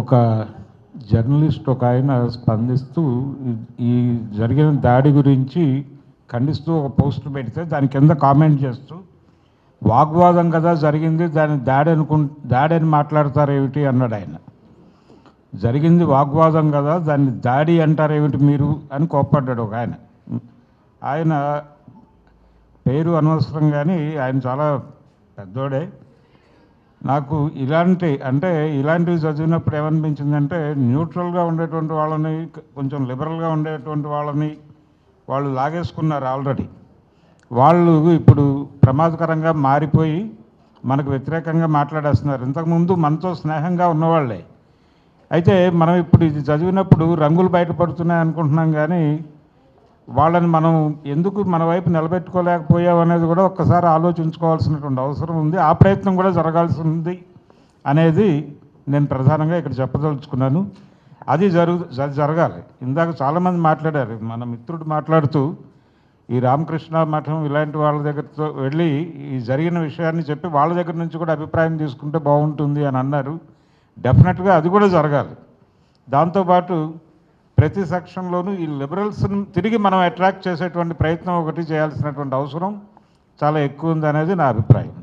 ఒక జర్నలిస్ట్ ఒక ఆయన స్పందిస్తూ ఈ జరిగిన దాడి గురించి ఖండిస్తూ ఒక పోస్ట్ పెడితే దాని కింద కామెంట్ చేస్తూ వాగ్వాదం కదా జరిగింది, దాని దాడి అని మాట్లాడతారేమిటి అన్నాడు ఆయన. జరిగింది వాగ్వాదం కదా, దాన్ని దాడి అంటారేమిటి మీరు అని కోప్పడ్డాడు ఒక ఆయన. ఆయన పేరు అనవసరం కానీ ఆయన చాలా పెద్దోడే. నాకు ఇలాంటివి చదివినప్పుడు ఏమనిపించిందంటే, న్యూట్రల్గా ఉండేటువంటి వాళ్ళని, కొంచెం లిబరల్గా ఉండేటువంటి వాళ్ళని వాళ్ళు లాగేసుకున్నారు ఆల్రెడీ. వాళ్ళు ఇప్పుడు ప్రమాదకరంగా మారిపోయి మనకు వ్యతిరేకంగా మాట్లాడేస్తున్నారు. ఇంతకుముందు మనతో స్నేహంగా ఉన్నవాళ్ళే. అయితే మనం ఇప్పుడు ఇది చదివినప్పుడు రంగులు బయటపడుతున్నాయి అనుకుంటున్నాం, కానీ వాళ్ళని మనం ఎందుకు మన వైపు నిలబెట్టుకోలేకపోయాం అనేది కూడా ఒక్కసారి ఆలోచించుకోవాల్సినటువంటి అవసరం ఉంది. ఆ ప్రయత్నం కూడా జరగాల్సి ఉంది అనేది నేను ప్రధానంగా ఇక్కడ చెప్పదలుచుకున్నాను. అది జరగాలి. ఇందాక చాలామంది మాట్లాడారు. మన మిత్రుడు మాట్లాడుతూ ఈ రామకృష్ణ మఠం ఇలాంటి వాళ్ళ దగ్గరతో వెళ్ళి ఈ జరిగిన విషయాన్ని చెప్పి వాళ్ళ దగ్గర నుంచి కూడా అభిప్రాయం తీసుకుంటే బాగుంటుంది అని అన్నారు. డెఫినెట్గా అది కూడా జరగాలి. దాంతోపాటు ప్రతి సెక్షన్లోనూ ఈ లిబరల్స్ని తిరిగి మనం అట్రాక్ట్ చేసేటువంటి ప్రయత్నం ఒకటి చేయాల్సినటువంటి అవసరం చాలా ఎక్కువ ఉంది అనేది నా అభిప్రాయం.